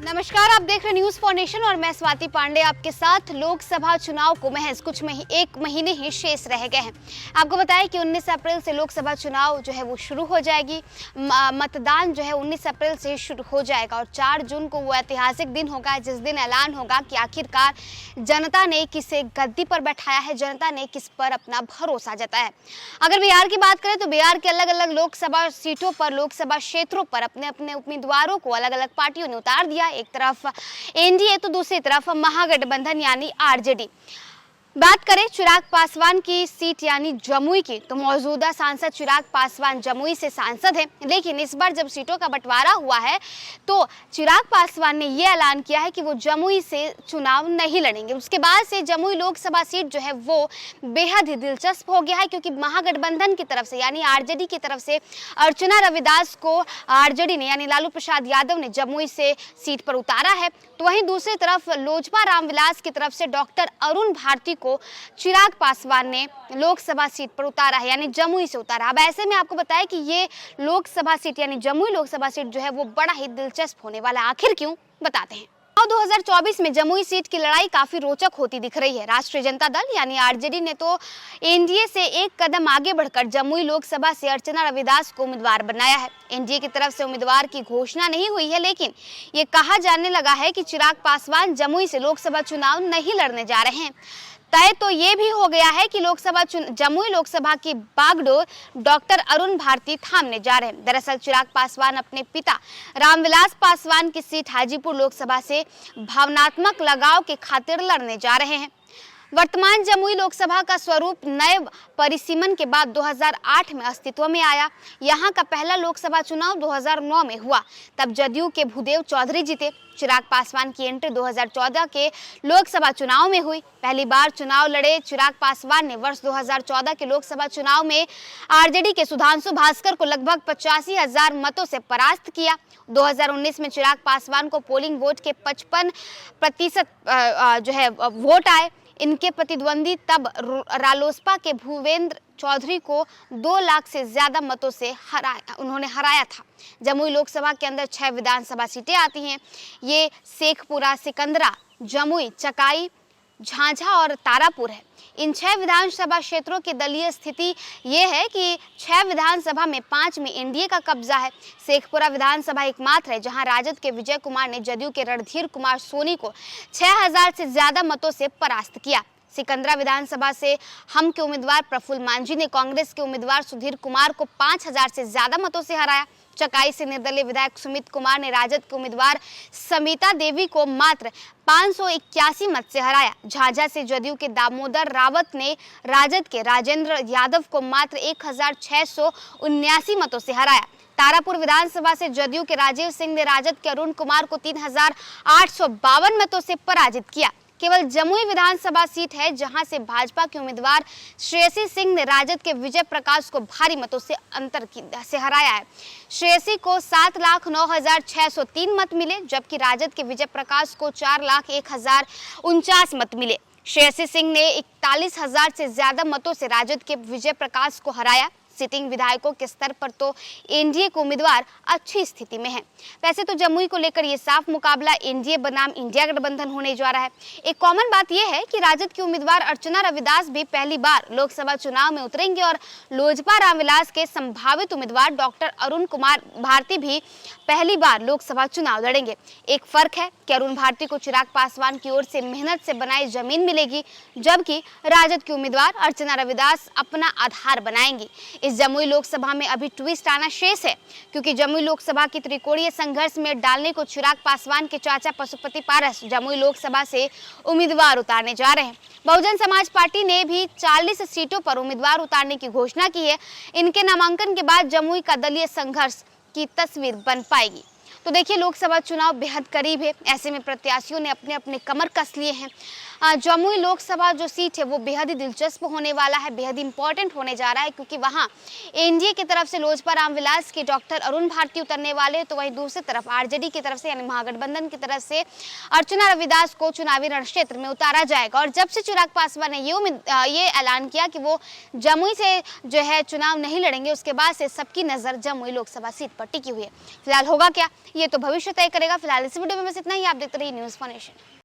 नमस्कार, आप देख रहे न्यूज फॉर नेशन और मैं स्वाति पांडे आपके साथ। लोकसभा चुनाव को महज एक महीने ही शेष रह गए हैं। आपको बताएं कि 19 अप्रैल से लोकसभा चुनाव जो है वो शुरू हो जाएगी। मतदान जो है 19 अप्रैल से शुरू हो जाएगा और 4 जून को वो ऐतिहासिक दिन होगा जिस दिन ऐलान होगा कि आखिरकार जनता ने किसे गद्दी पर बैठाया है, जनता ने किस पर अपना भरोसा जताया है। अगर बिहार की बात करें तो बिहार के अलग अलग लोकसभा सीटों पर, लोकसभा क्षेत्रों पर अपने अपने उम्मीदवारों को अलग अलग पार्टियों ने उतार दिया। एक तरफ एनडीए तो दूसरी तरफ महागठबंधन यानी आरजेडी। बात करें चिराग पासवान की सीट यानी जमुई की, तो मौजूदा सांसद चिराग पासवान जमुई से सांसद हैं, लेकिन इस बार जब सीटों का बंटवारा हुआ है तो चिराग पासवान ने यह ऐलान किया है कि वो जमुई से चुनाव नहीं लड़ेंगे। उसके बाद से जमुई लोकसभा सीट जो है वो बेहद ही दिलचस्प हो गया है, क्योंकि महागठबंधन की तरफ से यानी आरजेडी की तरफ से अर्चना रविदास को आरजेडी ने यानी लालू प्रसाद यादव ने जमुई से सीट पर उतारा है, तो वहीं दूसरी तरफ लोजपा रामविलास की तरफ से डॉक्टर अरुण भारती को चिराग पासवान ने लोकसभा सीट पर उतारा है, यानी जमुई से उतारा। अब ऐसे में आपको बताएं कि ये लोकसभा सीट यानी जमुई लोकसभा सीट जो है वो बड़ा ही दिलचस्प होने वाला है। आखिर क्यों, बताते हैं। 2024 में जमुई सीट की लड़ाई काफी रोचक होती दिख रही है। राष्ट्रीय जनता दल यानी आरजेडी ने तो एनडीए से एक कदम आगे बढ़कर जमुई लोकसभा से अर्चना रविदास को उम्मीदवार बनाया है। एनडीए की तरफ से उम्मीदवार की घोषणा नहीं हुई है, लेकिन ये कहा जाने लगा है कि चिराग पासवान जमुई से लोकसभा चुनाव नहीं लड़ने जा रहे हैं। तय तो ये भी हो गया है कि जमुई लोकसभा की बागडोर डॉक्टर अरुण भारती थामने जा रहे हैं। दरअसल चिराग पासवान अपने पिता रामविलास पासवान की सीट हाजीपुर लोकसभा से भावनात्मक लगाव के खातिर लड़ने जा रहे हैं। वर्तमान जमुई लोकसभा का स्वरूप नए परिसीमन के बाद 2008 में अस्तित्व में आया। यहाँ का पहला लोकसभा चुनाव 2009 में हुआ, तब जदयू के भूदेव चौधरी जीते। चिराग पासवान की एंट्री 2014 के लोकसभा चुनाव में हुई। पहली बार चुनाव लड़े चिराग पासवान ने वर्ष 2014 के लोकसभा चुनाव में आरजेडी के सुधांशु भास्कर को लगभग 85,000 मतों से परास्त किया। 2019 में चिराग पासवान को पोलिंग वोट के 55% जो है वोट आए। इनके प्रतिद्वंदी तब रालोसपा के भूपेंद्र चौधरी को 2 लाख से ज्यादा मतों से हराया था। जमुई लोकसभा के अंदर 6 विधानसभा सीटें आती हैं। ये शेखपुरा, सिकंदरा, जमुई, चकाई, झांझा और तारापुर है। इन 6 विधानसभा क्षेत्रों की दलीय स्थिति ये है कि 6 विधानसभा में 5 में एनडीए का कब्जा है। शेखपुरा विधानसभा एकमात्र है जहां राजद के विजय कुमार ने जदयू के रणधीर कुमार सोनी को 6,000 से ज्यादा मतों से परास्त किया। सिकंदरा विधानसभा से हम के उम्मीदवार प्रफुल्ल मांझी ने कांग्रेस के उम्मीदवार सुधीर कुमार को 5,000 से ज्यादा मतों से हराया। चकाई से निर्दलीय विधायक सुमित कुमार ने राजद के उम्मीदवार समिता देवी को मात्र 581 मत से हराया। झाझा से जदयू के दामोदर रावत ने राजद के राजेंद्र यादव को मात्र 1,679 मतों से हराया। तारापुर विधानसभा से जदयू के राजीव सिंह ने राजद के अरुण कुमार को 3,852 मतों से पराजित किया। केवल जमुई विधानसभा सीट है जहां से भाजपा के उम्मीदवार श्रेयसी सिंह ने राजद के विजय प्रकाश को भारी मतों से से हराया है। श्रेयसी को 7,09,603 मत मिले, जबकि राजद के विजय प्रकाश को 4,01,049 मत मिले। श्रेयसी सिंह ने 41,000 से ज्यादा मतों से राजद के विजय प्रकाश को हराया। सिटिंग विधायकों के स्तर पर तो एनडीए के उम्मीदवार अच्छी स्थिति में हैं। वैसे तो जमुई को लेकर ये साफ मुकाबला एनडीए बनाम इंडिया गठबंधन होने जा रहा है। एक कॉमन बात यह है कि राजद की उम्मीदवार अर्चना रविदास भी पहली बार लोकसभा चुनाव में उतरेंगे और लोजपा रामविलास के संभावित उम्मीदवार डॉक्टर अरुण कुमार भारती भी पहली बार लोकसभा चुनाव लड़ेंगे। एक फर्क है कि अरुण भारती को चिराग पासवान की ओर से मेहनत से बनाई जमीन मिलेगी, जबकि राजद की उम्मीदवार अर्चना रविदास अपना आधार बनाएंगी। इस जमुई लोकसभा में अभी ट्विस्ट आना शेष है, क्योंकि जमुई लोकसभा की त्रिकोणीय संघर्ष में डालने को चिराग पासवान के चाचा पशुपति पारस जमुई लोकसभा से उम्मीदवार उतारने जा रहे हैं। बहुजन समाज पार्टी ने भी 40 सीटों पर उम्मीदवार उतारने की घोषणा की है। इनके नामांकन के बाद जमुई का दलीय संघर्ष की तस्वीर बन पाएगी। तो देखिए, लोकसभा चुनाव बेहद करीब है। ऐसे में प्रत्याशियों ने अपने अपने कमर कस लिए हैं। जमुई लोकसभा जो सीट है वो बेहद ही दिलचस्प होने वाला है, बेहद इंपॉर्टेंट होने जा रहा है, क्योंकि वहां एनडीए की तरफ से लोजपा रामविलास के डॉक्टर अरुण भारती उतरने वाले हैं, तो वहीं दूसरी तरफ आरजेडी की तरफ से यानी महागठबंधन की तरफ से अर्चना रविदास को चुनावी रणक्षेत्र में उतारा जाएगा। और जब से चिराग पासवान ने ये ऐलान किया कि वो जमुई से जो है चुनाव नहीं लड़ेंगे, उसके बाद से सबकी नजर जमुई लोकसभा सीट पर टिकी हुई है। फिलहाल होगा क्या, ये तो भविष्य तय करेगा। फिलहाल इस वीडियो में बस इतना ही। आप देखते रहिए न्यूज़ फॉर नेशन।